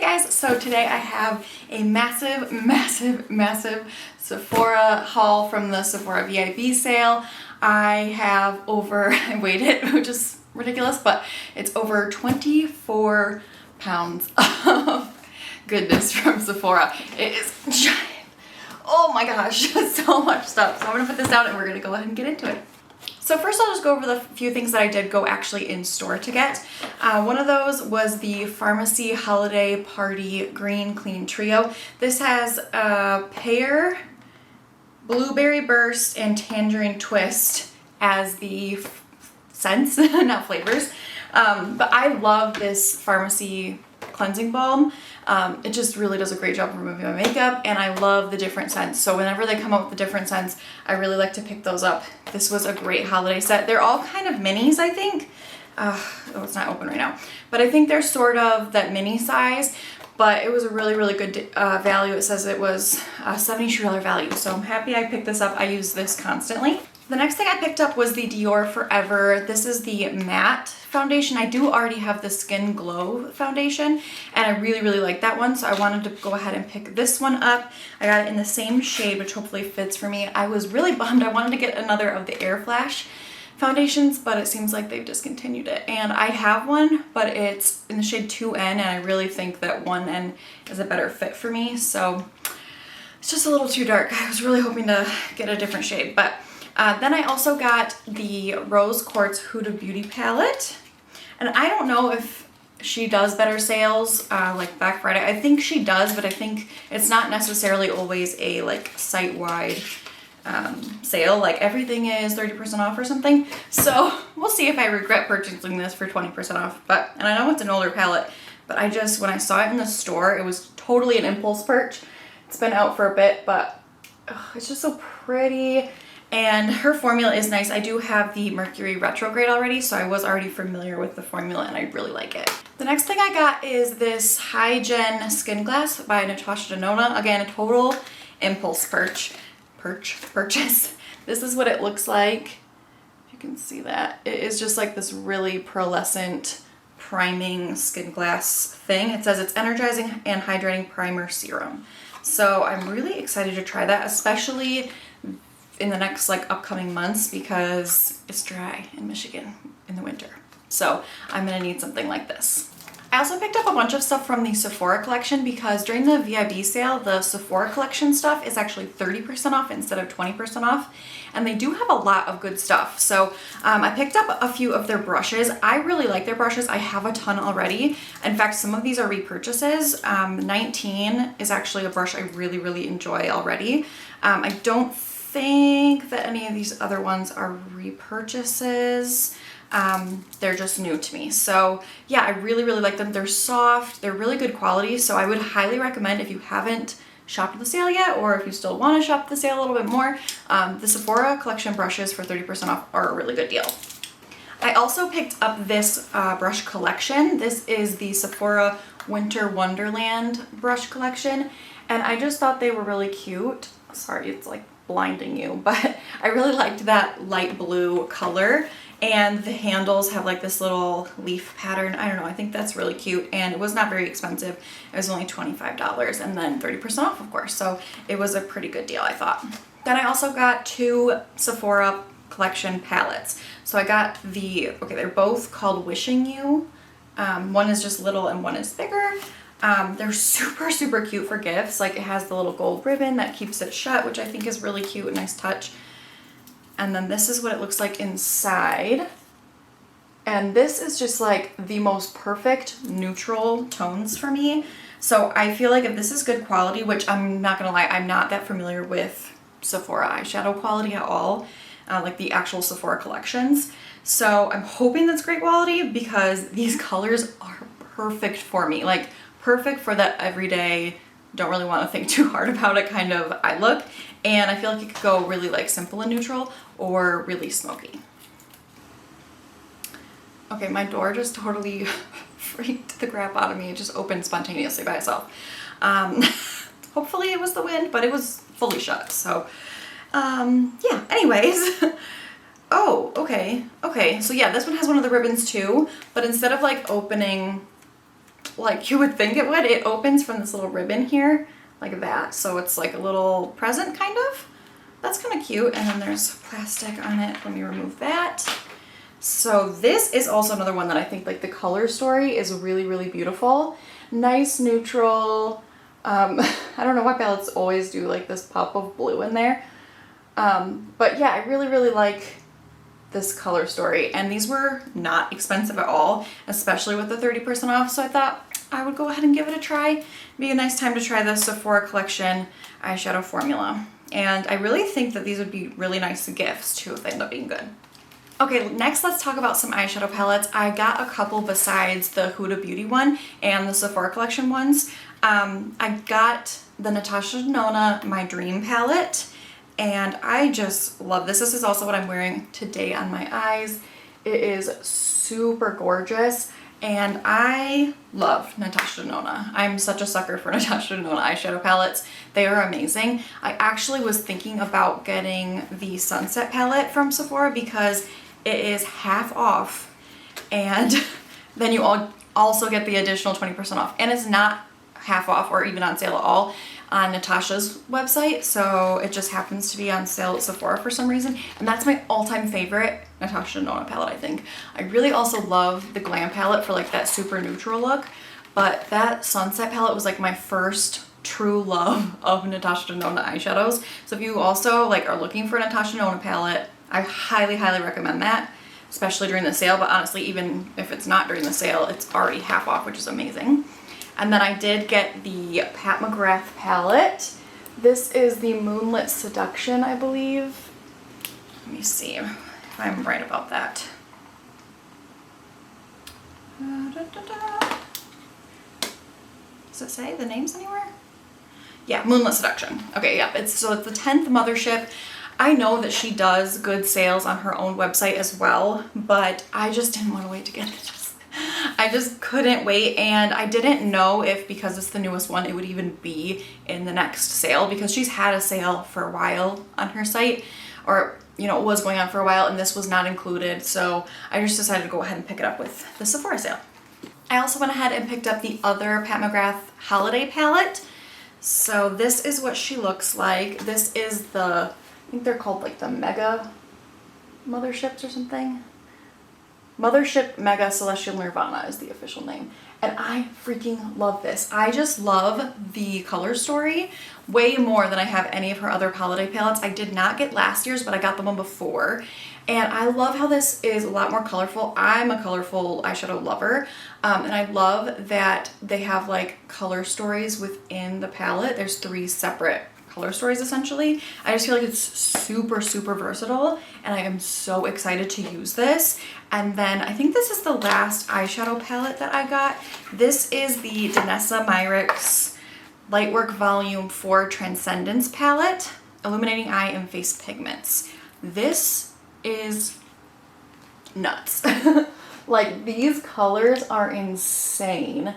guys, so today I have a massive Sephora haul from the Sephora VIB sale. I have over, I weighed it, which is ridiculous, but it's over 24 pounds of goodness from Sephora. It is giant. Oh my gosh, so much stuff. So I'm gonna put this down and we're gonna go ahead and get into it. So first I'll just go over the few things that I did go actually in store to get. One of those was the Pharmacy Holiday Party Green Clean Trio. This has pear, blueberry burst, and tangerine twist as the scents, not flavors. But I love this Pharmacy cleansing balm. It just really does a great job of removing my makeup, and I love the different scents. So whenever they come out with the different scents, I really like to pick those up. This was a great holiday set. They're all kind of minis, I think. Oh, it's not open right now. But I think they're sort of that mini size, but it was a really good value. It says it was a $72 value, so I'm happy I picked this up. I use this constantly. The next thing I picked up was the Dior Forever. This is the matte foundation. I do already have the Skin Glow foundation, and I really like that one, so I wanted to go ahead and pick this one up. I got it in the same shade, which hopefully fits for me. I was really bummed. I wanted to get another of the Air Flash foundations, but it seems like they've discontinued it. And I have one, but it's in the shade 2N, and I really think that 1N is a better fit for me, so it's just a little too dark. I was really hoping to get a different shade, but then I also got the Rose Quartz Huda Beauty palette, and I don't know if she does better sales like Black Friday. I think she does, but I think it's not necessarily always a like site-wide sale. Like everything is 30% off or something. So we'll see if I regret purchasing this for 20% off. But, and I know it's an older palette, but I just, when I saw it in the store, it was totally an impulse purchase. It's been out for a bit, but it's just so pretty. And her formula is nice. I do have the Mercury Retrograde already, so I was already familiar with the formula and I really like it. The next thing I got is this Hygen Skin Glass by Natasha Denona. Again, a total impulse purchase. This is what it looks like. If you can see that. It is just like this really pearlescent priming skin glass thing. It says it's energizing and hydrating primer serum. So I'm really excited to try that, especially in the next like upcoming months because it's dry in Michigan in the winter. So I'm gonna need something like this. I also picked up a bunch of stuff from the Sephora collection because during the VIB sale, the Sephora collection stuff is actually 30% off instead of 20% off. And they do have a lot of good stuff. So I picked up a few of their brushes. I really like their brushes. I have a ton already. In fact, some of these are repurchases. 19 is actually a brush I really enjoy already. I don't think that any of these other ones are repurchases. They're just new to me. So yeah, I really like them. They're soft, they're really good quality. So I would highly recommend, if you haven't shopped the sale yet, or if you still want to shop the sale a little bit more, the Sephora collection brushes for 30% off are a really good deal. I also picked up this brush collection. This is the Sephora Winter Wonderland brush collection, and I just thought they were really cute. Sorry, it's like blinding you, but I really liked that light blue color, and the handles have like this little leaf pattern. I don't know, I think that's really cute, and it was not very expensive. It was only $25 and then 30% off, of course, so it was a pretty good deal, I thought. Then I also got two Sephora collection palettes. So I got the, okay, they're both called Wishing You. One is just little and one is bigger. They're super cute for gifts. Like it has the little gold ribbon that keeps it shut, which I think is really cute, nice touch. And then this is what it looks like inside. And this is just like the most perfect neutral tones for me. So I feel like if this is good quality, which I'm not gonna lie, I'm not that familiar with Sephora eyeshadow quality at all, like the actual Sephora collections. So I'm hoping that's great quality because these colors are perfect for me. Like perfect for that everyday, don't really want to think too hard about it kind of eye look. And I feel like it could go really like simple and neutral or really smoky. Okay, my door just totally freaked the crap out of me. It just opened spontaneously by itself. Hopefully it was the wind, but it was fully shut. So yeah, anyways. Oh, okay. So yeah, this one has one of the ribbons too, but instead of like opening like you would think it would. It opens from this little ribbon here, like that. So it's like a little present, kind of. That's kind of cute. And then there's plastic on it. Let me remove that. So this is also another one that I think like the color story is really, really beautiful. Nice neutral. I don't know why palettes always do like this pop of blue in there. But yeah, I really, really like this color story. And these were not expensive at all, especially with the 30% off. So I thought I would go ahead and give it a try. It'd be a nice time to try the Sephora Collection eyeshadow formula. And I really think that these would be really nice gifts too if they end up being good. Okay, next let's talk about some eyeshadow palettes. I got a couple besides the Huda Beauty one and the Sephora Collection ones. I got the Natasha Denona My Dream palette, and I just love this. This is also what I'm wearing today on my eyes. It is super gorgeous, and I love Natasha Denona. I'm such a sucker for Natasha Denona eyeshadow palettes. They are amazing. I actually was thinking about getting the Sunset palette from Sephora because it is half off, and then you also get the additional 20% off, and it's not half off or even on sale at all on Natasha's website, so it just happens to be on sale at Sephora for some reason, and that's my all-time favorite Natasha Denona palette, I think. I really also love the Glam palette for like that super neutral look, but that Sunset palette was like my first true love of Natasha Denona eyeshadows. So if you also like are looking for a Natasha Denona palette, I highly, highly recommend that, especially during the sale, but honestly, even if it's not during the sale, it's already half off, which is amazing. And then I did get the Pat McGrath palette. This is the Moonlit Seduction, I believe. Let me see if I'm right about that. Does it say the names anywhere? Yeah, Moonlit Seduction. Okay, yeah, it's the 10th Mothership. I know that she does good sales on her own website as well, but I just didn't want to wait to get it. I just couldn't wait, and I didn't know if, because it's the newest one, it would even be in the next sale, because she's had a sale for a while on her site, or, you know, it was going on for a while, and this was not included, so I just decided to go ahead and pick it up with the Sephora sale. I also went ahead and picked up the other Pat McGrath Holiday palette. So this is what she looks like. This is the, I think they're called like the Mega Motherships or something. Mothership Mega Celestial Nirvana is the official name. And I freaking love this. I just love the color story way more than I have any of her other holiday palettes. I did not get last year's, but I got the one before. And I love how this is a lot more colorful. I'm a colorful eyeshadow lover. And I love that they have like color stories within the palette. There's 3 separate color stories essentially. I just feel like it's super, super versatile, and I am so excited to use this. And then I think this is the last eyeshadow palette that I got. This is the Danessa Myricks Lightwork Volume 4 Transcendence palette, Illuminating Eye and Face Pigments. This is nuts. Like, these colors are insane. I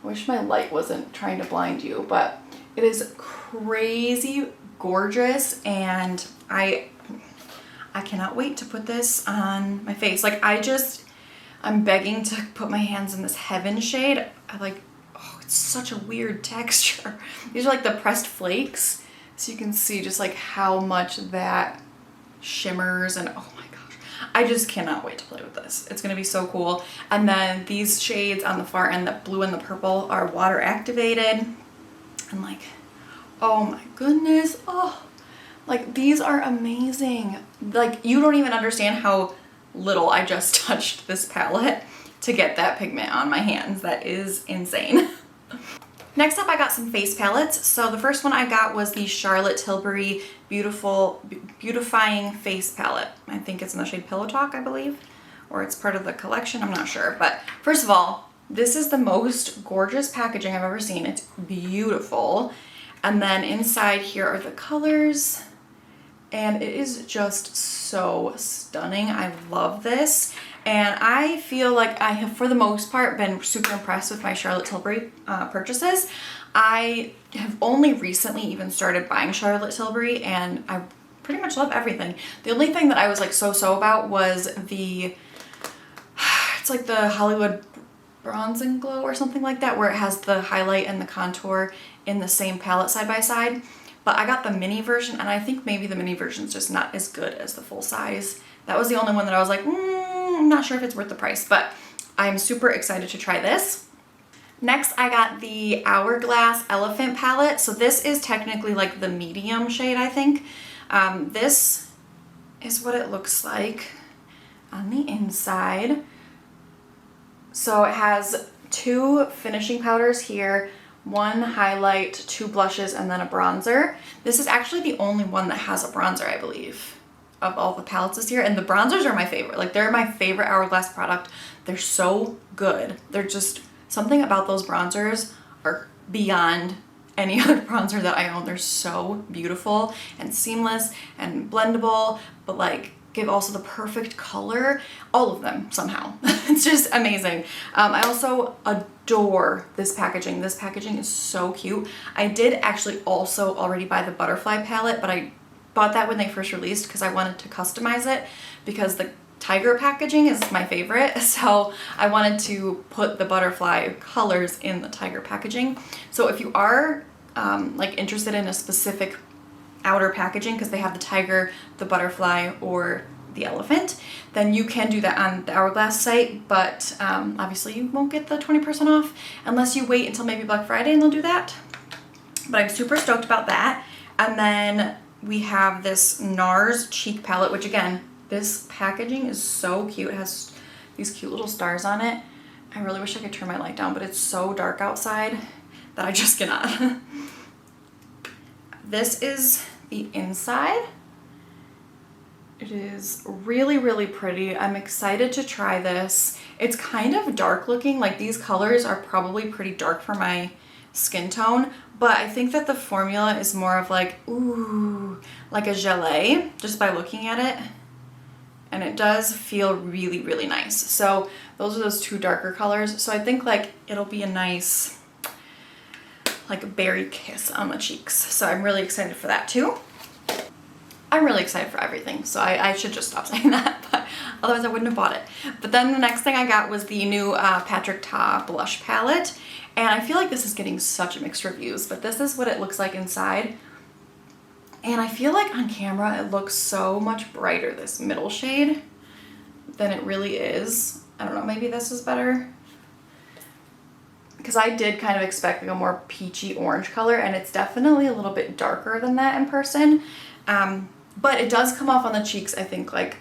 wish my light wasn't trying to blind you, but it is crazy gorgeous, and I cannot wait to put this on my face. Like, I'm begging to put my hands in this Heaven shade. Oh, it's such a weird texture. These are like the pressed flakes, so you can see just like how much that shimmers, and oh my gosh, I just cannot wait to play with this. It's gonna be so cool. And then these shades on the far end, the blue and the purple, are water activated. And like, oh my goodness, oh, like these are amazing. Like, you don't even understand how little I just touched this palette to get that pigment on my hands. That is insane. Next up, I got some face palettes. So the first one I got was the Charlotte Tilbury Beautifying Face Palette. I think it's in the shade Pillow Talk, I believe, or it's part of the collection, I'm not sure. But first of all, this is the most gorgeous packaging I've ever seen. It's beautiful. And then inside here are the colors, and it is just so stunning. I love this. And I feel like I have, for the most part, been super impressed with my Charlotte Tilbury purchases. I have only recently even started buying Charlotte Tilbury, and I pretty much love everything. The only thing that I was like so about was it's like the Hollywood Bronze and Glow or something like that, where it has the highlight and the contour in the same palette side by side. But I got the mini version, and I think maybe the mini version is just not as good as the full size. That was the only one that I was like, I'm not sure if it's worth the price, but I'm super excited to try this. Next, I got the Hourglass Elephant palette. So this is technically like the medium shade, I think. This is what it looks like on the inside. So it has 2 finishing powders here, 1 highlight, 2 blushes, and then a bronzer. This is actually the only one that has a bronzer, I believe, of all the palettes this year. And the bronzers are my favorite. Like, they're my favorite Hourglass product. They're so good. They're just, something about those bronzers are beyond any other bronzer that I own. They're so beautiful and seamless and blendable, but like give also the perfect color. All of them somehow. It's just amazing. I also adore this packaging. This packaging is so cute. I did actually also already buy the butterfly palette, but I bought that when they first released because I wanted to customize it because the tiger packaging is my favorite, so I wanted to put the butterfly colors in the tiger packaging. So if you are like interested in a specific outer packaging, because they have the tiger, the butterfly, or the elephant, then you can do that on the Hourglass site, but obviously you won't get the 20% off unless you wait until maybe Black Friday and they'll do that. But I'm super stoked about that. And then we have this NARS cheek palette, which again, this packaging is so cute. It has these cute little stars on it. I really wish I could turn my light down, but it's so dark outside that I just cannot. This is the inside. It is really, really pretty. I'm excited to try this. It's kind of dark looking. Like, these colors are probably pretty dark for my skin tone, but I think that the formula is more of like, ooh, like a gelée, just by looking at it. And it does feel really, really nice. So those are those 2 darker colors. So I think like it'll be a nice like berry kiss on the cheeks. So I'm really excited for that too. I'm really excited for everything. So I should just stop saying that, but otherwise I wouldn't have bought it. But then the next thing I got was the new Patrick Ta blush palette. And I feel like this is getting such mixed reviews, but this is what it looks like inside. And I feel like on camera it looks so much brighter, this middle shade, than it really is. I don't know, maybe this is better. Because I did kind of expect like a more peachy orange color, and it's definitely a little bit darker than that in person. But it does come off on the cheeks, I think, like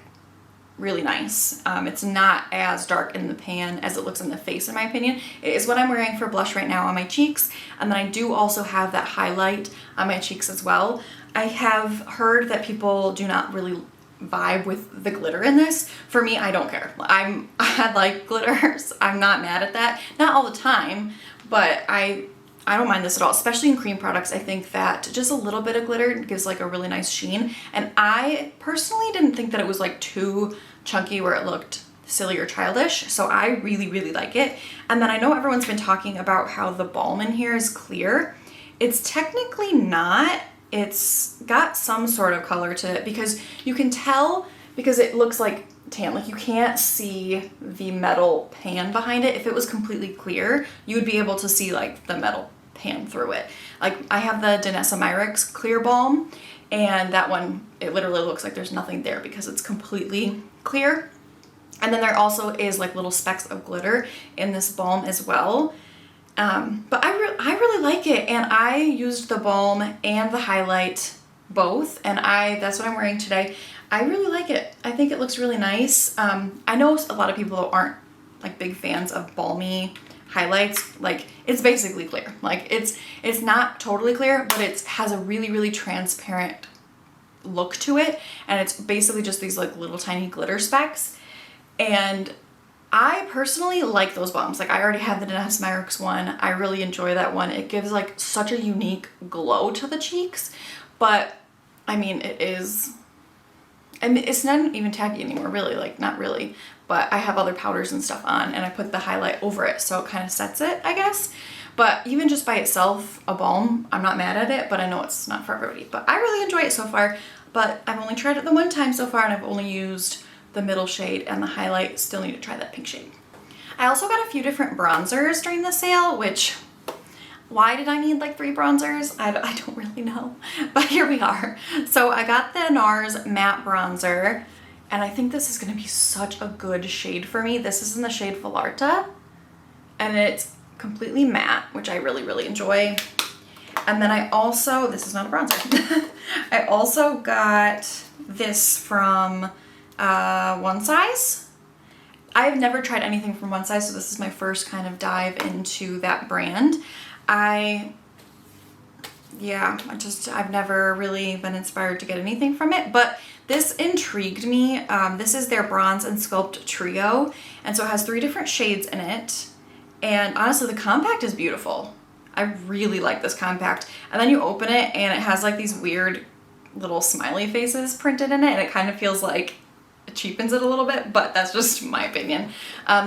really nice. It's not as dark in the pan as it looks in the face, in my opinion. It is what I'm wearing for blush right now on my cheeks. And then I do also have that highlight on my cheeks as well. I have heard that people do not really vibe with the glitter in this. For me, I don't care. I like glitters. I'm not mad at that. Not all the time, but I don't mind this at all, especially in cream products. I think that just a little bit of glitter gives like a really nice sheen. And I personally didn't think that it was like too chunky where it looked silly or childish. So I really, really like it. And then I know everyone's been talking about how the balm in here is clear. It's technically not. It's got some sort of color to it because you can tell because it looks like tan. Like, you can't see the metal pan behind it. If it was completely clear, you would be able to see like the metal pan through it. Like, I have the Danessa Myricks clear balm, and that one, it literally looks like there's nothing there because it's completely clear. And then there also is like little specks of glitter in this balm as well. But I really like it, and I used the balm and the highlight both, and that's what I'm wearing today. I really like it. I think it looks really nice. I know a lot of people aren't like big fans of balmy highlights. Like, it's basically clear. Like, it's not totally clear, but it has a really, really transparent look to it, and it's basically just these like little tiny glitter specks. And I personally like those balms. Like, I already have the Danessa Myricks one. I really enjoy that one. It gives like such a unique glow to the cheeks. But I mean, it's not even tacky anymore, really. Like, not really. But I have other powders and stuff on, and I put the highlight over it, so it kind of sets it, I guess. But even just by itself, a balm, I'm not mad at it, but I know it's not for everybody. But I really enjoy it so far. But I've only tried it the one time so far, and I've only used the middle shade and the highlight. Still need to try that pink shade. I also got a few different bronzers during the sale, which, why did I need like 3 bronzers? I don't really know, but here we are. So I got the NARS matte bronzer, and I think this is gonna be such a good shade for me. This is in the shade Velarta, and it's completely matte, which I really, really enjoy. And then I also, this is not a bronzer, I also got this from One Size. I've never tried anything from One Size, so this is my first kind of dive into that brand. I've never really been inspired to get anything from it, but this intrigued me. This is their Bronze and Sculpt Trio, and so it has 3 different shades in it. And honestly, the compact is beautiful. I really like this compact. And then you open it and it has like these weird little smiley faces printed in it, and it kind of feels like it cheapens it a little bit, but that's just my opinion.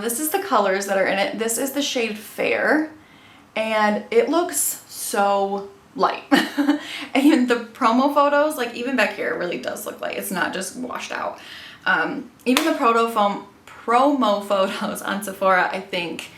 This is the colors that are in it. This is the shade Fair, and it looks so light. And the promo photos, like even back here, it really does look like it's not just washed out. Even the promo photos on Sephora, I think,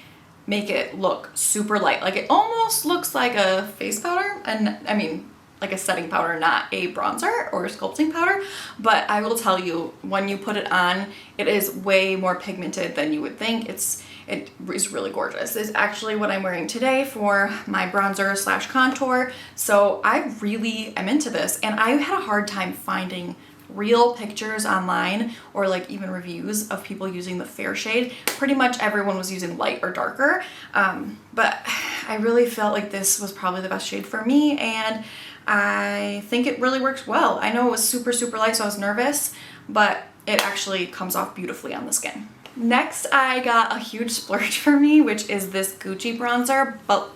make it look super light. Like it almost looks like a face powder, and I mean like a setting powder, not a bronzer or a sculpting powder. But I will tell you, when you put it on, it is way more pigmented than you would think. It is really gorgeous. This is actually what I'm wearing today for my bronzer slash contour. So I really am into this, and I had a hard time finding real pictures online or like even reviews of people using the Fair shade. Pretty much everyone was using light or darker, but I really felt like this was probably the best shade for me, and I think it really works well. I know it was super, super light, so I was nervous, but it actually comes off beautifully on the skin. Next, I got a huge splurge for me, which is this Gucci bronzer. But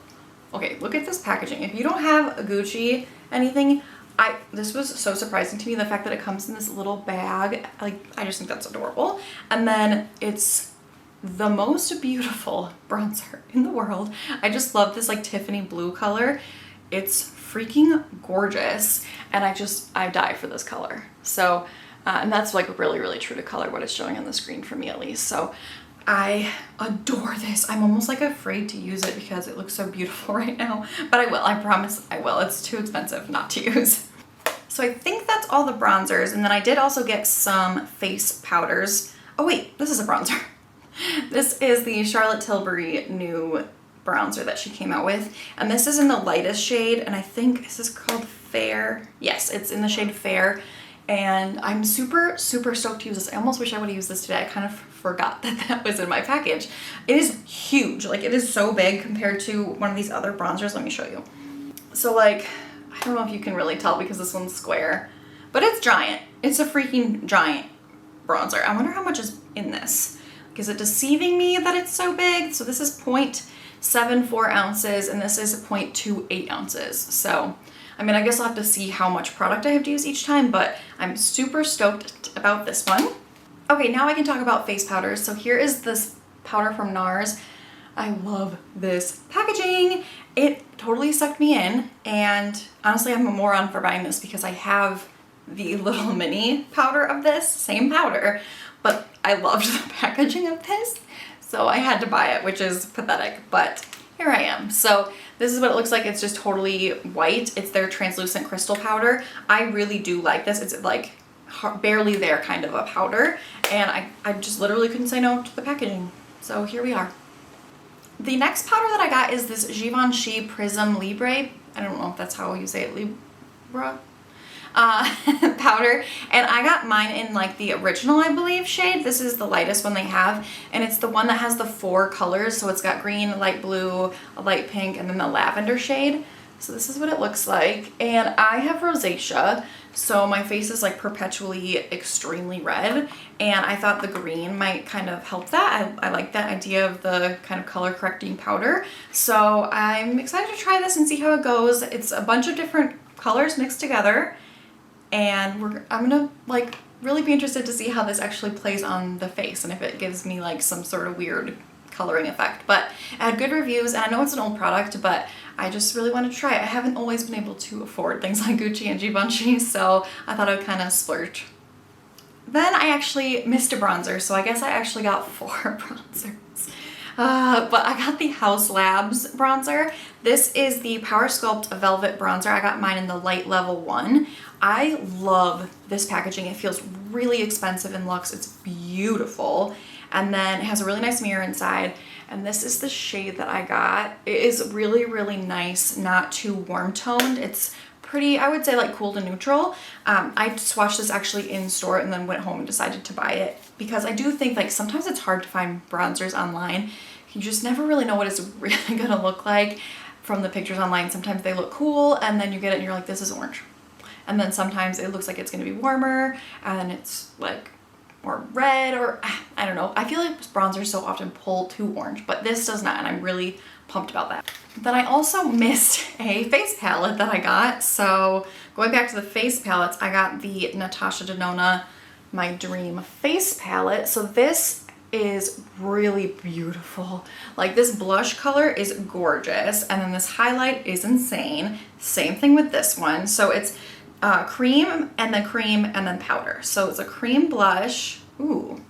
okay, look at this packaging. If you don't have a Gucci anything, this was so surprising to me, the fact that it comes in this little bag. Like, I just think that's adorable. And then it's the most beautiful bronzer in the world. I just love this like Tiffany blue color. It's freaking gorgeous, and I die for this color. So and that's like really, really true to color, what it's showing on the screen for me at least. So I adore this. I'm almost like afraid to use it because it looks so beautiful right now, but I will. I promise I will. It's too expensive not to use. So I think that's all the bronzers, and then I did also get some face powders. Oh wait, this is a bronzer. This is the Charlotte Tilbury new bronzer that she came out with, and this is in the lightest shade, and I think this is called Fair. Yes, it's in the shade Fair, and I'm super, super stoked to use this. I almost wish I would have used this today. I kind of forgot that that was in my package. It is huge. Like, it is so big compared to one of these other bronzers. Let me show you. So like, I don't know if you can really tell because this one's square, but it's giant. It's a freaking giant bronzer. I wonder how much is in this. Is it deceiving me that it's so big? So this is 0.74 ounces and this is 0.28 ounces. So, I mean, I guess I'll have to see how much product I have to use each time, but I'm super stoked about this one. Okay, now I can talk about face powders. So here is this powder from NARS. I love this packaging. It totally sucked me in, and honestly, I'm a moron for buying this because I have the little mini powder of this, same powder, but I loved the packaging of this, so I had to buy it, which is pathetic, but here I am. So this is what it looks like. It's just totally white. It's their translucent crystal powder. I really do like this. It's like barely there kind of a powder, and I just literally couldn't say no to the packaging. So here we are. The next powder that I got is this Givenchy Prism Libre. I don't know if that's how you say it, Libra. Powder, and I got mine in like the original, I believe, shade. This is the lightest one they have, and it's the one that has the 4 colors. So it's got green, light blue, a light pink, and then the lavender shade. So this is what it looks like, and I have rosacea, so my face is like perpetually extremely red, and I thought the green might kind of help that. I like that idea of the kind of color correcting powder, so I'm excited to try this and see how it goes. It's a bunch of different colors mixed together, and I'm gonna like really be interested to see how this actually plays on the face and if it gives me like some sort of weird coloring effect. But I had good reviews, and I know it's an old product, but I just really want to try it. I haven't always been able to afford things like Gucci and Givenchy, so I thought I'd kind of splurge. Then I actually missed a bronzer, so I guess I actually got 4 bronzers. But I got the House Labs bronzer. This is the Power Sculpt Velvet Bronzer. I got mine in the light level 1. I love this packaging. It feels really expensive in looks. It's beautiful. And then it has a really nice mirror inside. And this is the shade that I got. It is really, really nice, not too warm toned. It's pretty, I would say like cool to neutral. I swatched this actually in store and then went home and decided to buy it because I do think like sometimes it's hard to find bronzers online. You just never really know what it's really gonna look like from the pictures online. Sometimes they look cool and then you get it and you're like, this is orange. And then sometimes it looks like it's gonna be warmer and then it's like more red, or I don't know. I feel like bronzers so often pull too orange, but this does not, and I'm really pumped about that. Then I also missed a face palette that I got. So going back to the face palettes, I got the Natasha Denona My Dream Face Palette. So this is really beautiful. Like this blush color is gorgeous, and then this highlight is insane. Same thing with this one. So it's cream and then powder. So it's a cream blush. Ooh,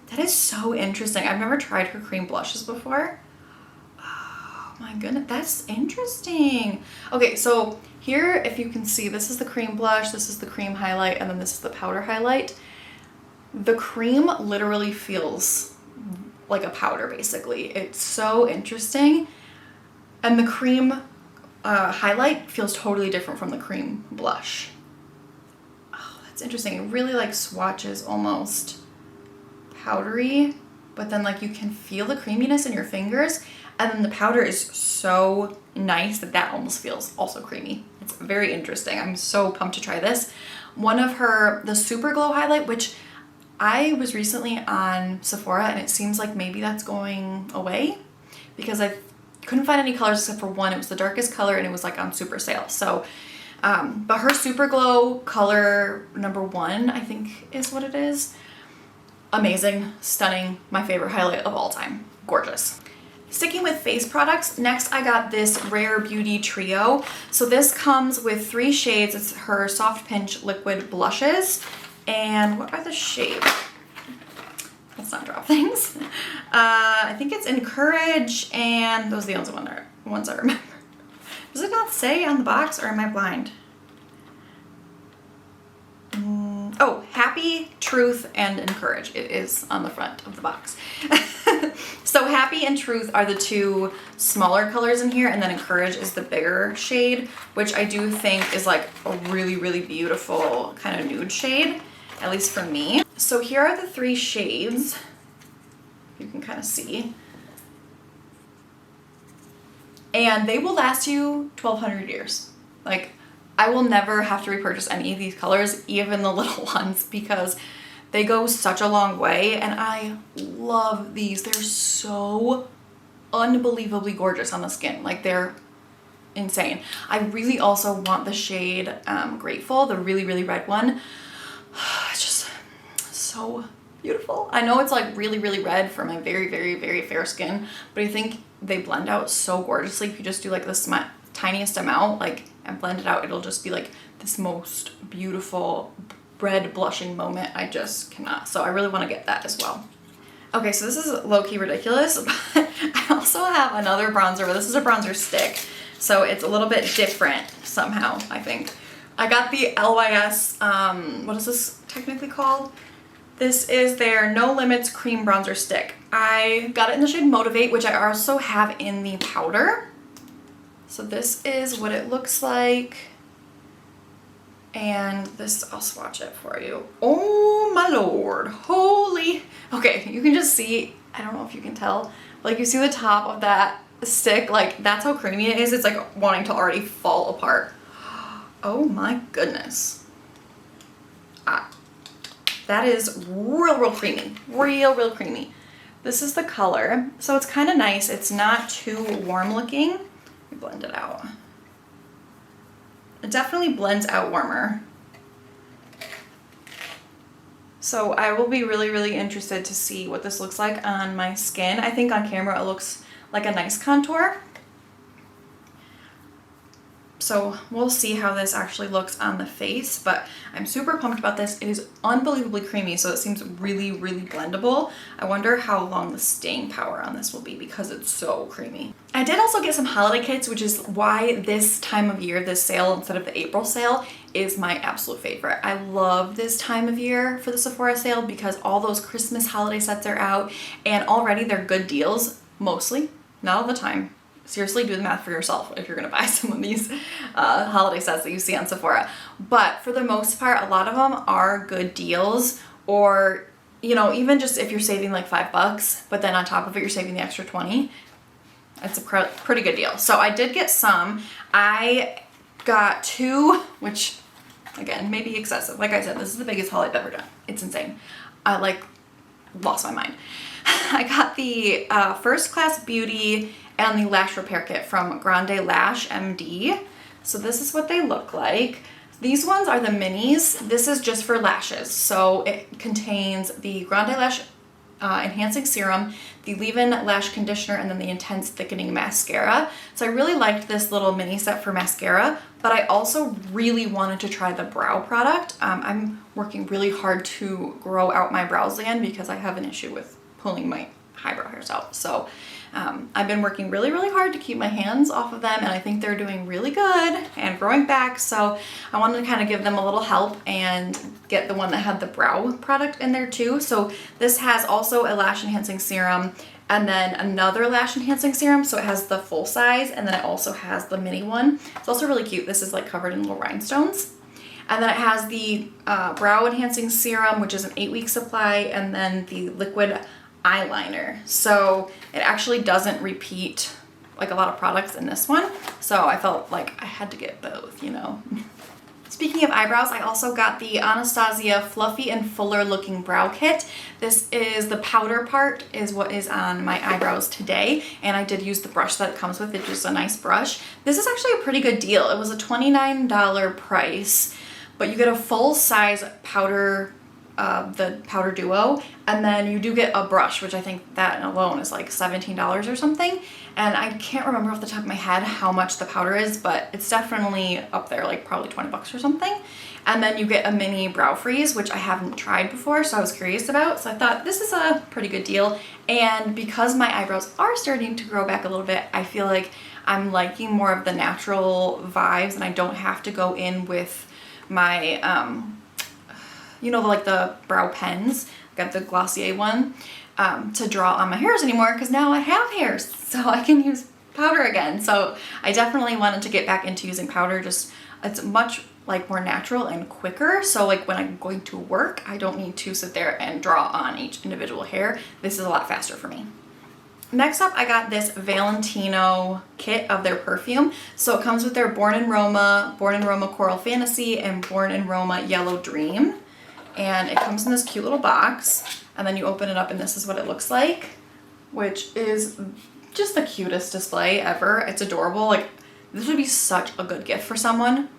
that is so interesting. I've never tried her cream blushes before. Oh my goodness, that's interesting. Okay, so here, if you can see, this is the cream blush, this is the cream highlight, and then this is the powder highlight. The cream literally feels like a powder, basically. It's so interesting. And the cream highlight feels totally different from the cream blush. Oh, that's interesting. It really like swatches almost powdery, but then like you can feel the creaminess in your fingers, and then the powder is so nice that almost feels also creamy. It's very interesting. I'm so pumped to try this. One of the Super Glow highlight, which I was recently on Sephora, and it seems like maybe that's going away because I couldn't find any colors except for one. It was the darkest color and it was like on super sale. So, but her Super Glow color number 1, I think is what it is. Amazing, stunning, my favorite highlight of all time. Gorgeous. Sticking with face products, next I got this Rare Beauty Trio. So this comes with 3 shades. It's her Soft Pinch Liquid Blushes. And what are the shades? Let's not drop things. I think it's Encourage, and those are the only ones I remember. Does it not say on the box, or am I blind? Oh, Happy, Truth, and Encourage. It is on the front of the box. So Happy and Truth are the 2 smaller colors in here, and then Encourage is the bigger shade, which I do think is like a really, really beautiful kind of nude shade, at least for me. So here are the 3 shades. You can kind of see. And they will last you 1,200 years. Like, I will never have to repurchase any of these colors, even the little ones, because they go such a long way, and I love these. They're so unbelievably gorgeous on the skin. Like, they're insane. I really also want the shade Grateful, the really, really red one. It's just so beautiful. I know it's like really, really red for my very, very, very fair skin, but I think they blend out so gorgeously. If you just do like the tiniest amount, like, and blend it out, it'll just be like this most beautiful red blushing moment. I just cannot. So I really want to get that as well. Okay, so this is low-key ridiculous, but I also have another bronzer, but this is a bronzer stick. So it's a little bit different somehow, I think. I got the LYS, what is this technically called? This is their No Limits Cream Bronzer Stick. I got it in the shade Motivate, which I also have in the powder. So this is what it looks like. And this, I'll swatch it for you. Oh my lord, holy. Okay, you can just see, I don't know if you can tell, like you see the top of that stick, like that's how creamy it is. It's like wanting to already fall apart. Oh my goodness. That is real creamy, real creamy. This is the color. So it's kind of nice. It's not too warm looking. Let me blend it out. It definitely blends out warmer. So I will be really interested to see what this looks like on my skin. I think on camera it looks like a nice contour. So So we'll see how this actually looks on the face, but I'm super pumped about this. It is unbelievably creamy, so it seems really, really blendable. I wonder how long the staying power on this will be because it's so creamy. I did also get some holiday kits, which is why this time of year, this sale instead of the April sale, is my absolute favorite. I love this time of year for the Sephora sale because all those Christmas holiday sets are out, and already they're good deals, mostly, not all the time. Seriously, do the math for yourself if you're gonna buy some of these holiday sets that you see on Sephora. But for the most part, a lot of them are good deals, or, you know, even just if you're saving like $5, but then on top of it, you're saving the extra 20, it's a pretty good deal. So I did get some. I got 2, which again, maybe excessive. Like I said, this is the biggest haul I've ever done. It's insane. I like lost my mind. I got the First Class Beauty and the Lash Repair Kit from Grande Lash MD. So this is what they look like. These ones are the minis. This is just for lashes. So it contains the Grande Lash Enhancing Serum, the Leave-In Lash Conditioner, and then the Intense Thickening Mascara. So I really liked this little mini set for mascara, but I also really wanted to try the brow product. I'm working really hard to grow out my brows again because I have an issue with pulling my eyebrow hairs out. So I've been working really, really hard to keep my hands off of them, and I think they're doing really good and growing back. So I wanted to kind of give them a little help and get the one that had the brow product in there too. So this has also a lash enhancing serum and then another lash enhancing serum. So it has the full size, and then it also has the mini one. It's also really cute. This is like covered in little rhinestones. And then it has the brow enhancing serum, which is an 8-week supply, and then the liquid eyeliner. So it actually doesn't repeat like a lot of products in this one. So I felt like I had to get both, you know. Speaking of eyebrows, I also got the Anastasia Fluffy and Fuller Looking Brow Kit. This is the powder part is what is on my eyebrows today, and I did use the brush that it comes with. It's just a nice brush. This is actually a pretty good deal. It was a $29 price, but you get a full size powder, the powder duo, and then you do get a brush, which I think that alone is like $17 or something. And I can't remember off the top of my head how much the powder is, but it's definitely up there, like probably 20 bucks or something. And then you get a mini brow freeze, which I haven't tried before, so I was curious about. So I thought this is a pretty good deal. And because my eyebrows are starting to grow back a little bit, I feel like I'm liking more of the natural vibes, and I don't have to go in with my you know, like the brow pens. I got the Glossier one to draw on my hairs anymore because now I have hairs, so I can use powder again. So I definitely wanted to get back into using powder. Just it's much like more natural and quicker. So like when I'm going to work, I don't need to sit there and draw on each individual hair. This is a lot faster for me. Next up, I got this Valentino kit of their perfume. So it comes with their Born in Roma Coral Fantasy, and Born in Roma Yellow Dream. And it comes in this cute little box, and then you open it up and this is what it looks like, which is just the cutest display ever. It's adorable. Like, this would be such a good gift for someone.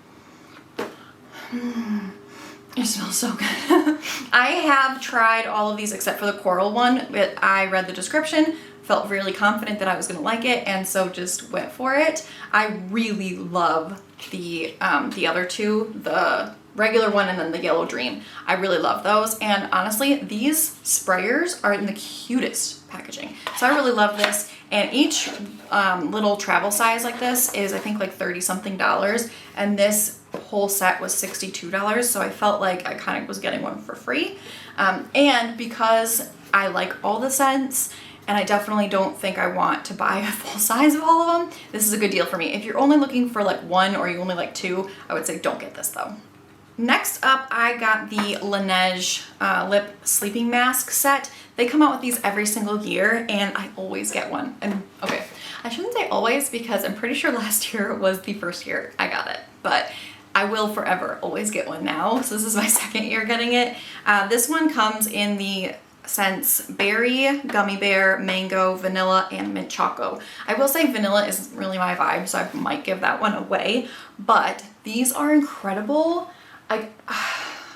It smells so good. I have tried all of these except for the coral one, but I read the description, felt really confident that I was gonna like it, and so just went for it. I really love the other two, the regular one and then the Yellow Dream. I really love those, and honestly, these sprayers are in the cutest packaging. So I really love this, and each little travel size like this is I think like 30 something dollars, and this whole set was $62, so I felt like I kind of was getting one for free. And because I like all the scents, and I definitely don't think I want to buy a full size of all of them, this is a good deal for me. If you're only looking for like one or you only like two, I would say don't get this though. Next up, I got the Laneige lip sleeping mask set. They come out with these every single year, and I always get one. And okay, I shouldn't say always because I'm pretty sure last year was the first year I got it, but I will forever always get one now. So this is my second year getting it. This one comes in the scents berry, gummy bear, mango, vanilla, and mint choco. I will say vanilla isn't really my vibe, so I might give that one away, but these are incredible.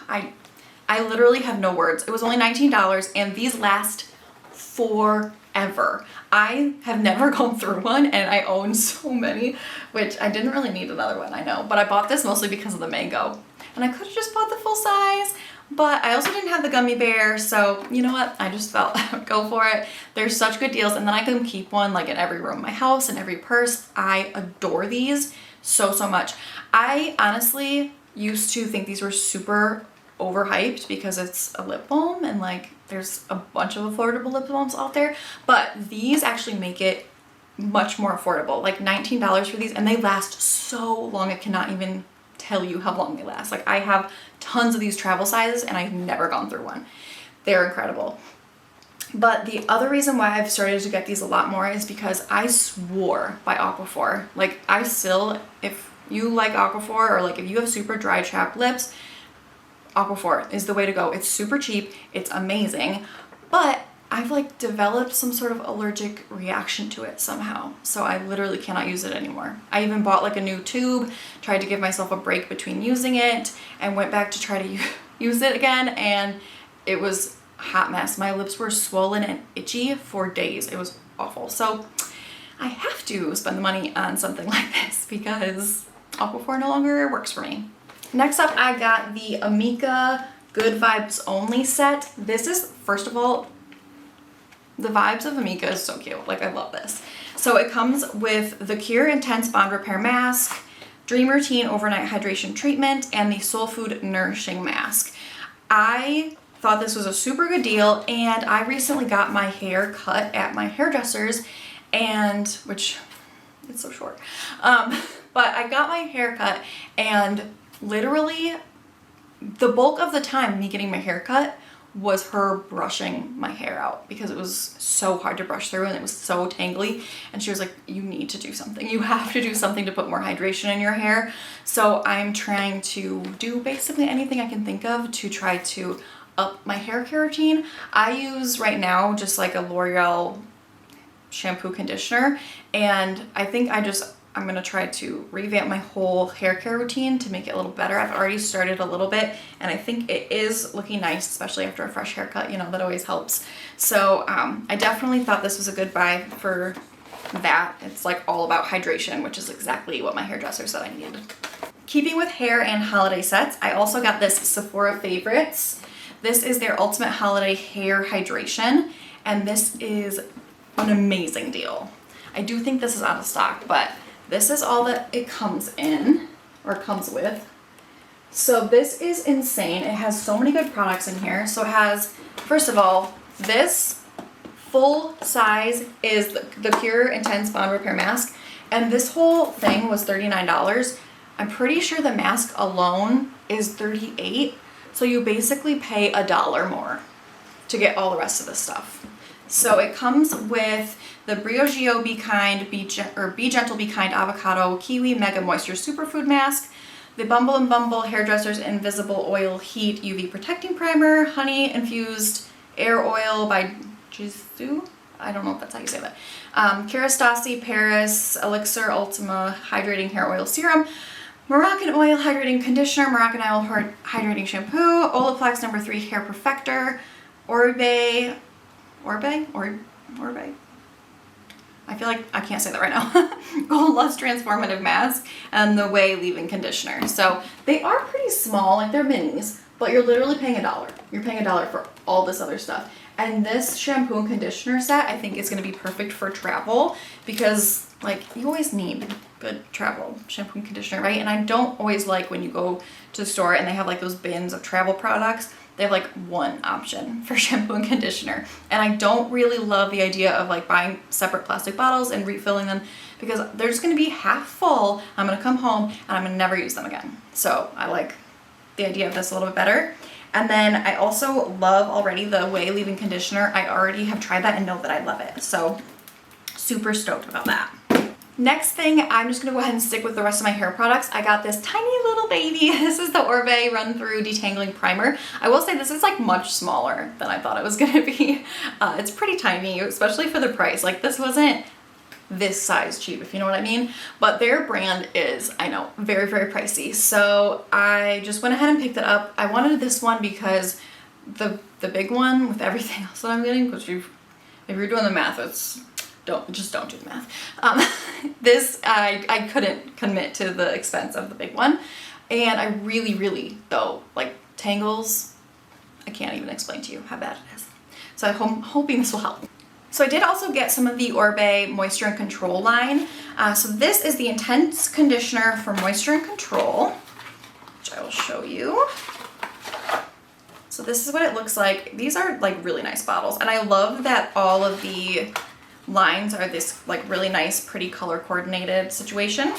I literally have no words. It was only $19, and these last forever. ever. I have never gone through one, and I own so many, which I didn't really need another one, I know, but I bought this mostly because of the mango. And I could have just bought the full size, but I also didn't have the gummy bear, so you know what? I just felt I would go for it. There's such good deals, and then I can keep one like in every room of my house and every purse. I adore these so, so much. I honestly used to think these were super overhyped because it's a lip balm and like there's a bunch of affordable lip balms out there, but these actually make it much more affordable. Like $19 for these, and they last so long. I cannot even tell you how long they last. Like I have tons of these travel sizes and I've never gone through one. They're incredible. But the other reason why I've started to get these a lot more is because I swore by Aquaphor. Like I still, if you like Aquaphor, or like if you have super dry chapped lips, Aquaphor is the way to go. It's super cheap, it's amazing, but I've like developed some sort of allergic reaction to it somehow. So I literally cannot use it anymore. I even bought like a new tube, tried to give myself a break between using it, and went back to try to use it again, and it was a hot mess. My lips were swollen and itchy for days. It was awful. So I have to spend the money on something like this because Aquaphor no longer works for me. Next up, I got the Amika Good Vibes Only set. This is, first of all, the vibes of Amika is so cute. Like, I love this. So it comes with the Cure Intense Bond Repair Mask, Dream Routine Overnight Hydration Treatment, and the Soul Food Nourishing Mask. I thought this was a super good deal, and I recently got my hair cut at my hairdresser's, and, which, it's so short. But I got my hair cut, and literally the bulk of the time me getting my hair cut was her brushing my hair out because it was so hard to brush through and it was so tangly, and she was like, you need to do something. You have to do something to put more hydration in your hair. So I'm trying to do basically anything I can think of to try to up my hair care routine. I use right now just like a L'Oreal shampoo conditioner, and I think I'm gonna try to revamp my whole hair care routine to make it a little better. I've already started a little bit, and I think it is looking nice, especially after a fresh haircut. You know, that always helps. So I definitely thought this was a good buy for that. It's like all about hydration, which is exactly what my hairdresser said I needed. Keeping with hair and holiday sets, I also got this Sephora Favorites. This is their Ultimate Holiday Hair Hydration, and this is an amazing deal. I do think this is out of stock, but this is all that it comes in, or comes with. So this is insane. It has so many good products in here. So it has, first of all, this full size is the Cure Intense Bond Repair Mask, and this whole thing was $39. I'm pretty sure the mask alone is $38. So you basically pay $1 more to get all the rest of this stuff. So it comes with the Briogeo Be Kind, Be Gentle, Be Kind Avocado Kiwi Mega Moisture Superfood Mask, the Bumble and Bumble Hairdresser's Invisible Oil Heat UV Protecting Primer, Honey Infused Air Oil by Jisoo. I don't know if that's how you say that. Kerastase Paris Elixir Ultima Hydrating Hair Oil Serum, Moroccan Oil Hydrating Conditioner, Moroccan Oil Hydrating Shampoo, Olaplex No. 3 Hair Perfector, Orbe. I feel like I can't say that right now. Gold Lust Transformative Mask, and the Way Leave-In Conditioner. So they are pretty small, like they're minis, but you're literally paying $1. You're paying $1 for all this other stuff. And this shampoo and conditioner set, I think, is going to be perfect for travel because, like, you always need good travel shampoo and conditioner, right? And I don't always like when you go to the store and they have like those bins of travel products. They have like one option for shampoo and conditioner. And I don't really love the idea of like buying separate plastic bottles and refilling them because they're just gonna be half full. I'm gonna come home and I'm gonna never use them again. So I like the idea of this a little bit better. And then I also love already the Way Leave-In Conditioner. I already have tried that and know that I love it. So super stoked about that. Next thing, I'm just gonna go ahead and stick with the rest of my hair products. I got this tiny little baby. This is the Orbe Run Through Detangling Primer. I will say this is like much smaller than I thought it was gonna be. It's pretty tiny, especially for the price. Like this wasn't this size cheap, if you know what I mean. But their brand is, I know, very, very pricey. So I just went ahead and picked it up. I wanted this one because the big one with everything else that I'm getting, which you've if you're doing the math, don't do the math. This, I couldn't commit to the expense of the big one. And I really, though, like tangles, I can't even explain to you how bad it is. So I'm hoping this will help. So I did also get some of the Orbe Moisture and Control line. So this is the Intense Conditioner for Moisture and Control, which I will show you. So this is what it looks like. These are like really nice bottles. And I love that all of the lines are this like really nice, pretty color coordinated situation.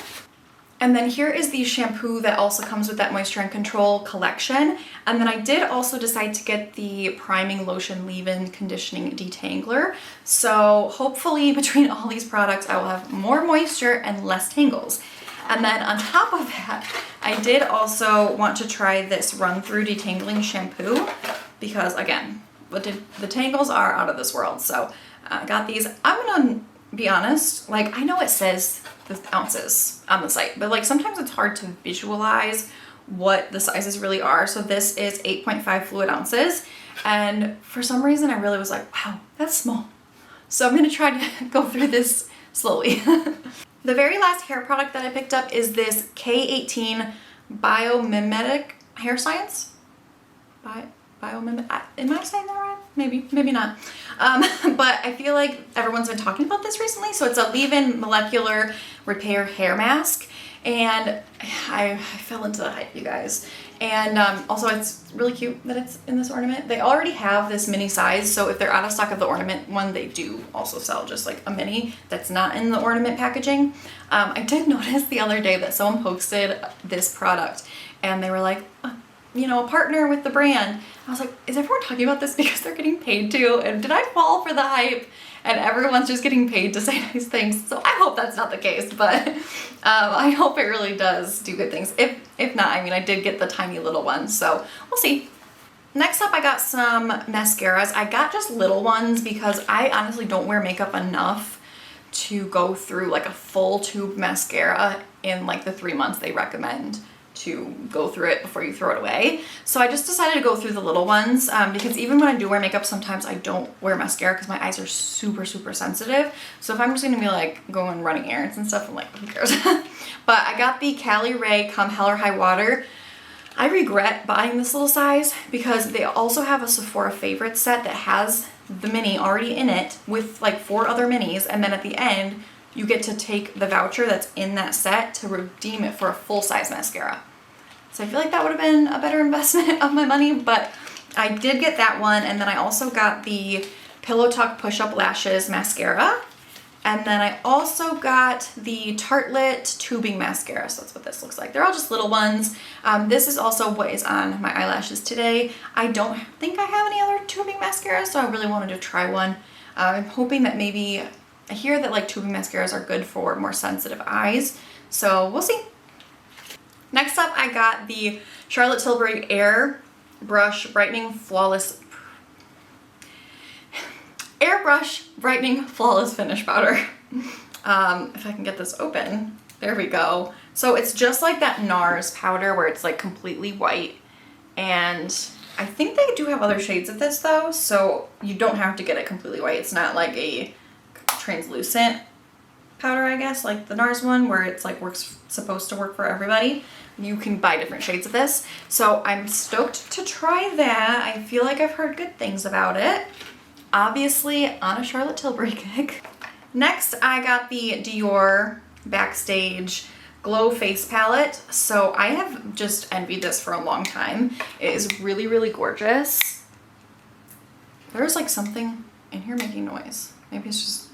And then here is the shampoo that also comes with that Moisture and Control collection. And then I did also decide to get the priming lotion leave-in conditioning detangler. So hopefully between all these products, I will have more moisture and less tangles. And then on top of that, I did also want to try this run-through detangling shampoo because again, the tangles are out of this world. So I got these. I'm gonna be honest, like I know it says the ounces on the site, but like sometimes it's hard to visualize what the sizes really are. So this is 8.5 fluid ounces. And for some reason I really was like, wow, that's small. So I'm gonna try to go through this slowly. The very last hair product that I picked up is this K18 Biomimetic Hair Science. Am I saying that right? Maybe not. But I feel like everyone's been talking about this recently. So it's a leave-in molecular repair hair mask. And I fell into the hype, you guys. And also it's really cute that it's in this ornament. They already have this mini size. So if they're out of stock of the ornament one, they do also sell just like a mini that's not in the ornament packaging. I did notice the other day that someone posted this product and they were like, you know, a partner with the brand. I was like, is everyone talking about this because they're getting paid to? And did I fall for the hype? And everyone's just getting paid to say nice things. So I hope that's not the case, but I hope it really does do good things. If not, I mean, I did get the tiny little ones, so we'll see. Next up, I got some mascaras. I got just little ones because I honestly don't wear makeup enough to go through like a full tube mascara in like the 3 months they recommend to go through it before you throw it away. So I just decided to go through the little ones because even when I do wear makeup, sometimes I don't wear mascara because my eyes are super sensitive. So if I'm just gonna be like going running errands and stuff, I'm like, who cares? But I got the Cali Ray Come Hell or High Water. I regret buying this little size because they also have a Sephora favorite set that has the mini already in it with like 4 other minis, and then at the end you get to take the voucher that's in that set to redeem it for a full-size mascara. So I feel like that would have been a better investment of my money, but I did get that one. And then I also got the Pillow Talk Push Up Lashes mascara. And then I also got the Tartelette tubing mascara. So that's what this looks like. They're all just little ones. This is also what is on my eyelashes today. I don't think I have any other tubing mascaras, so I really wanted to try one. I'm hoping that maybe, I hear that like tubing mascaras are good for more sensitive eyes, so we'll see. Next up, I got the Charlotte Tilbury Airbrush Brightening Flawless Finish Powder. If I can get this open, there we go. So it's just like that NARS powder where it's like completely white, and I think they do have other shades of this though, so you don't have to get it completely white. It's not like a translucent powder, I guess, like the NARS one where it's like supposed to work for everybody. You can buy different shades of this. So I'm stoked to try that. I feel like I've heard good things about it. Obviously on a Charlotte Tilbury kick. Next, I got the Dior Backstage Glow Face Palette. So I have just envied this for a long time. It is really gorgeous. There's like something in here making noise. Maybe it's just,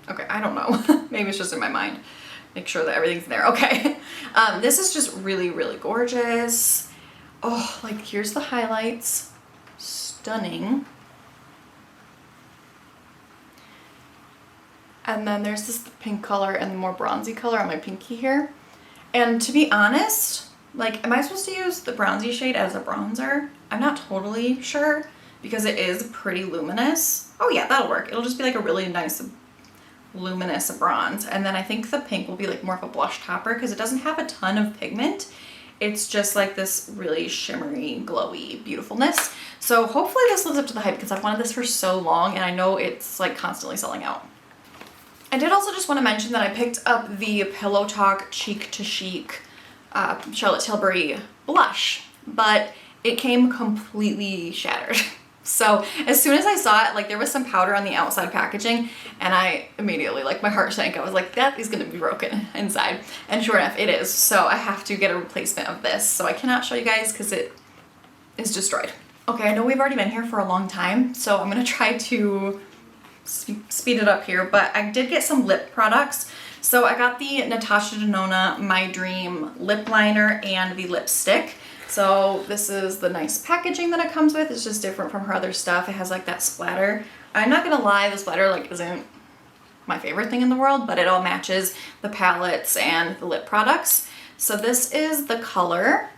okay, I don't know. Maybe it's just in my mind. Make sure that everything's there. Okay. This is just really gorgeous. Oh, like here's the highlights. Stunning. And then there's this pink color and the more bronzy color on my pinky here. And to be honest, like, am I supposed to use the bronzy shade as a bronzer? I'm not totally sure because it is pretty luminous. Oh yeah, that'll work. It'll just be like a really nice luminous bronze. And then I think the pink will be like more of a blush topper because it doesn't have a ton of pigment It's just like this really shimmery, glowy beautifulness. So hopefully this lives up to the hype because I've wanted this for so long and I know it's like constantly selling out. I did also just want to mention that I picked up the Pillow Talk Cheek to Chic Charlotte Tilbury blush, but it came completely shattered. So as soon as I saw it, like there was some powder on the outside packaging and I immediately, like my heart sank. I was like, that is going to be broken inside. And sure enough, it is. So I have to get a replacement of this. So I cannot show you guys because it is destroyed. Okay, I know we've already been here for a long time, so I'm going to try to speed it up here, but I did get some lip products. So I got the Natasha Denona My Dream lip liner and the lipstick. So this is the nice packaging that it comes with. It's just different from her other stuff. It has like that splatter. I'm not gonna lie, the splatter like isn't my favorite thing in the world, but it all matches the palettes and the lip products. So this is the color,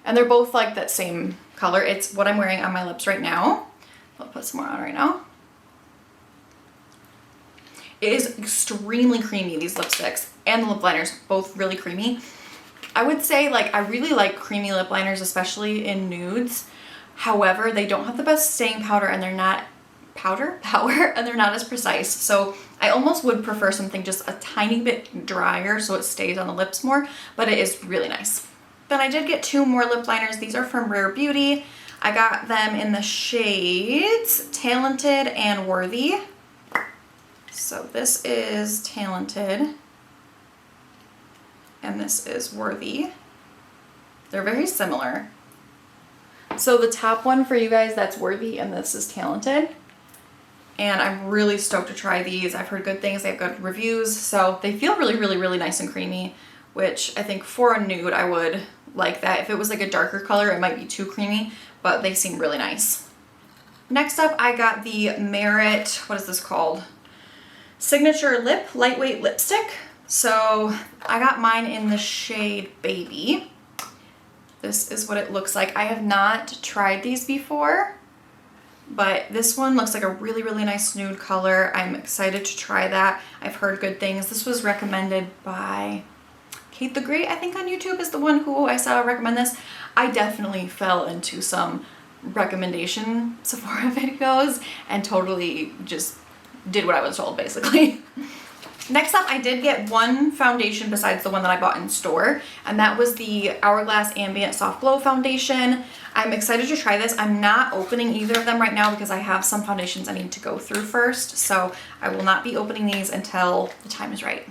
and they're both like that same color. It's what I'm wearing on my lips right now. I'll put some more on right now. It is extremely creamy, these lipsticks and the lip liners, both really creamy. I would say like I really like creamy lip liners, especially in nudes. However, they don't have the best staying power and they're not and they're not as precise. So I almost would prefer something just a tiny bit drier so it stays on the lips more, but it is really nice. Then I did get 2 more lip liners. These are from Rare Beauty. I got them in the shades Talented and Worthy. So this is Talented and this is Worthy. They're very similar. So the top one for you guys, that's Worthy, and this is Talented. And I'm really stoked to try these. I've heard good things, they have good reviews, so they feel really, really, really nice and creamy, which I think for a nude I would like that. If it was like a darker color, it might be too creamy, but they seem really nice. Next up, I got the Merit, what is this called? Signature Lip Lightweight Lipstick. So I got mine in the shade Baby. This is what it looks like. I have not tried these before, but this one looks like a really, really nice nude color. I'm excited to try that. I've heard good things. This was recommended by Kate the Great, I think on YouTube is the one who I saw recommend this. I definitely fell into some recommendation Sephora videos and totally just did what I was told basically. Next up, I did get one foundation besides the one that I bought in store, and that was the Hourglass Ambient Soft Glow Foundation. I'm excited to try this. I'm not opening either of them right now because I have some foundations I need to go through first, so I will not be opening these until the time is right.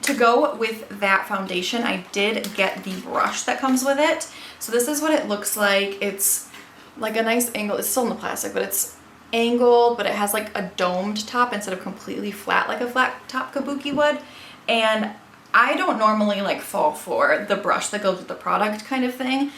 To go with that foundation, I did get the brush that comes with it. So this is what it looks like. It's like a nice angle. It's still in the plastic, but it's angled, but it has like a domed top instead of completely flat like a flat top kabuki would. And I don't normally like fall for the brush that goes with the product kind of thing,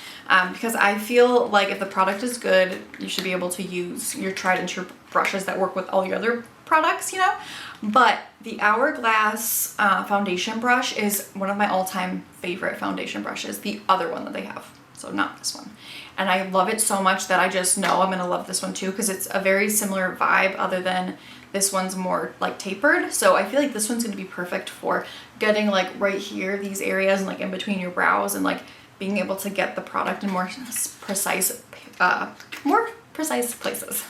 because I feel like if the product is good, you should be able to use your tried and true brushes that work with all your other products, you know? But the Hourglass foundation brush is one of my all-time favorite foundation brushes, the other one that they have, so not this one. And I love it so much that I just know I'm gonna love this one too, because it's a very similar vibe other than this one's more like tapered. So I feel like this one's gonna be perfect for getting like right here, these areas, and like in between your brows, and like being able to get the product in more precise places.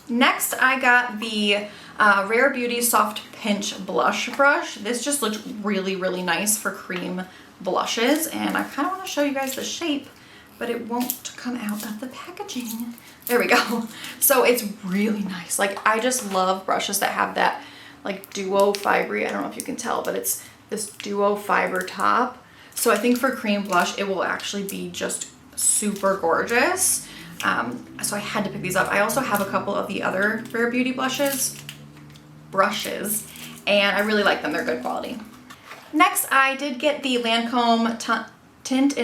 Next, I got the Rare Beauty Soft Pinch Blush Brush. This just looked really, really nice for cream blushes, and I kind of want to show you guys the shape, but it won't come out of the packaging. There we go. So it's really nice. Like, I just love brushes that have that like duo fibery, I don't know if you can tell, but it's this duo fiber top. So I think for cream blush, it will actually be just super gorgeous. So I had to pick these up. I also have a couple of the other Rare Beauty brushes, and I really like them. They're good quality. Next, I did get the Lancome Tint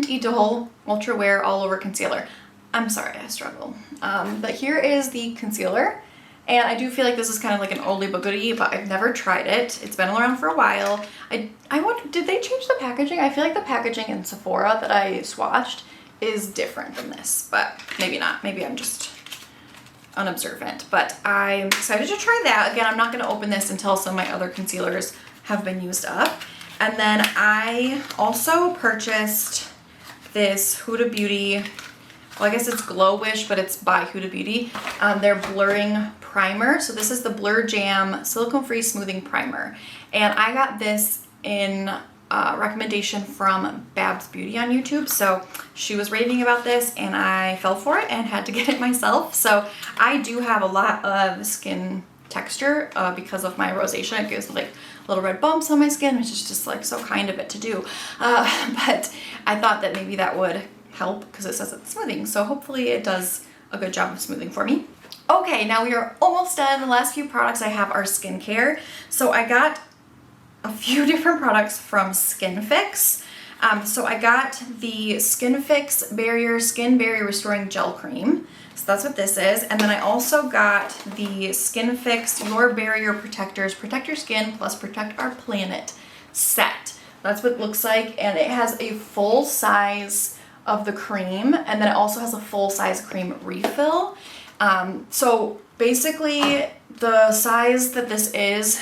Idole Ultra Wear All Over Concealer. I'm sorry, I struggle. But here is the concealer, and I do feel like this is kind of like an oldie but goodie, but I've never tried it. It's been around for a while. I wonder, did they change the packaging? I feel like the packaging in Sephora that I swatched is different than this, but maybe not. Maybe I'm just unobservant, but I'm excited to try that. Again, I'm not going to open this until some of my other concealers have been used up. And then I also purchased this Huda Beauty, well, I guess it's Glow Wish, but it's by Huda Beauty, their blurring primer. So this is the Blur Jam Silicone Free Smoothing Primer. And I got this in recommendation from Babs Beauty on YouTube. So she was raving about this and I fell for it and had to get it myself. So I do have a lot of skin texture because of my rosacea. It gives like little red bumps on my skin, which is just like so kind of it to do. But I thought that maybe that would help because it says it's smoothing. So hopefully it does a good job of smoothing for me. Okay, now we are almost done. The last few products I have are skincare. So I got a few different products from Skin Fix. So I got the Skin Fix Skin Barrier Restoring Gel Cream. So that's what this is. And then I also got the Skin Fix Your Barrier Protectors Protect Your Skin Plus Protect Our Planet set. That's what it looks like. And it has a full size of the cream. And then it also has a full size cream refill. So basically the size that this is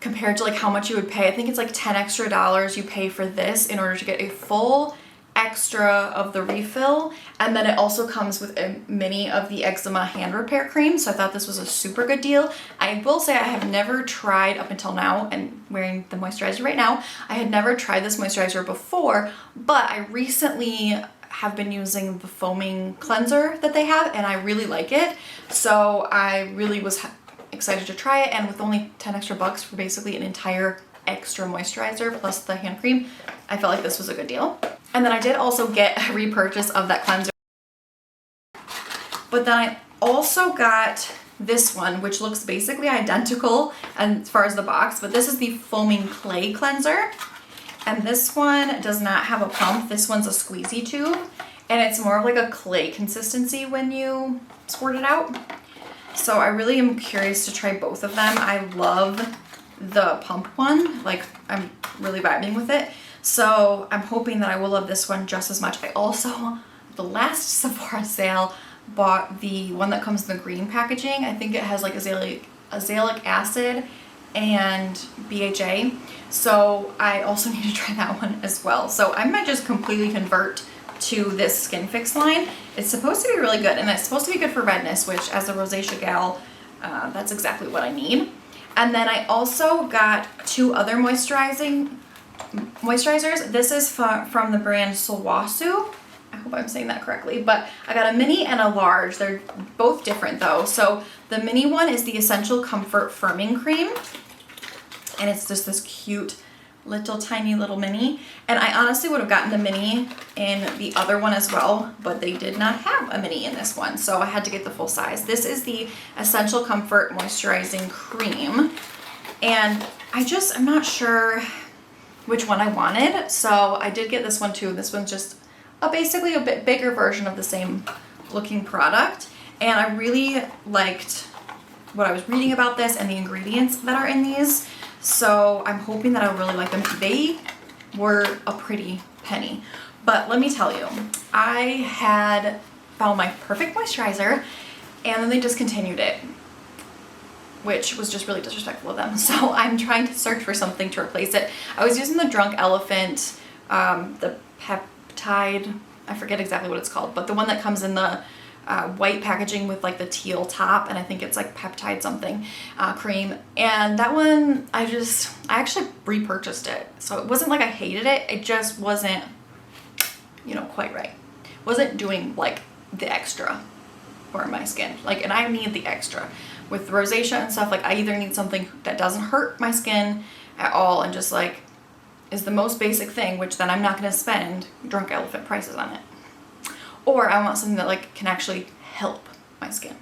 compared to like how much you would pay, I think it's like $10 extra you pay for this in order to get a full extra of the refill. And then it also comes with a mini of the eczema hand repair cream. So I thought this was a super good deal. I will say I have never tried up until now, and wearing the moisturizer right now, I had never tried this moisturizer before, but I recently have been using the foaming cleanser that they have and I really like it. So I really was excited to try it, and with only $10 extra for basically an entire extra moisturizer plus the hand cream, I felt like this was a good deal. And then I did also get a repurchase of that cleanser. But then I also got this one, which looks basically identical as far as the box, but this is the foaming clay cleanser. And this one does not have a pump. This one's a squeezy tube, and it's more of like a clay consistency when you squirt it out. So I really am curious to try both of them. I love the pump one. Like, I'm really vibing with it. So I'm hoping that I will love this one just as much. I also, the last Sephora sale, bought the one that comes in the green packaging. I think it has like azelaic acid and BHA. So I also need to try that one as well. So I might just completely convert to this Skin Fix line. It's supposed to be really good, and it's supposed to be good for redness, which as a rosacea gal, that's exactly what I need. And then I also got two other moisturizers. This is from the brand Sulwhasoo. I hope I'm saying that correctly, but I got a mini and a large. They're both different though. So the mini one is the Essential Comfort Firming Cream, and it's just this cute little tiny little mini. And I honestly would have gotten the mini in the other one as well, but they did not have a mini in this one, so I had to get the full size. This is the Essential Comfort Moisturizing Cream, and I'm not sure which one I wanted, so I did get this one too. This one's just basically a bit bigger version of the same looking product, and I really liked what I was reading about this and the ingredients that are in these. So I'm hoping that I'll really like them. They were a pretty penny. But let me tell you, I had found my perfect moisturizer and then they discontinued it, which was just really disrespectful of them. So I'm trying to search for something to replace it. I was using the Drunk Elephant, the peptide, I forget exactly what it's called, but the one that comes in the white packaging with like the teal top, and I think it's like peptide something cream. And that one, I actually repurchased it. So it wasn't like I hated it, it just wasn't, quite right. Wasn't doing like the extra for my skin. Like, and I need the extra. With rosacea and stuff, like I either need something that doesn't hurt my skin at all and just like is the most basic thing, which then I'm not gonna spend Drunk Elephant prices on it. Or I want something that like can actually help my skin.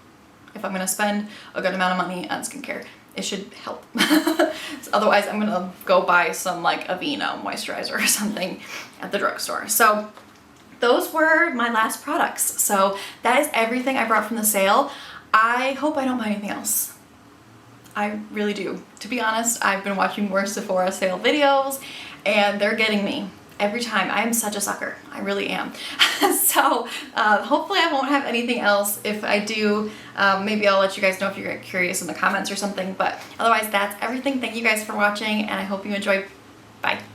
If I'm gonna spend a good amount of money on skincare, it should help. So otherwise I'm gonna go buy some like Aveeno moisturizer or something at the drugstore. So those were my last products. So that is everything I brought from the sale. I hope I don't buy anything else. I really do. To be honest, I've been watching more Sephora sale videos and they're getting me. Every time. I am such a sucker. I really am. So hopefully I won't have anything else. If I do, maybe I'll let you guys know if you're curious in the comments or something. But otherwise, that's everything. Thank you guys for watching, and I hope you enjoyed Bye.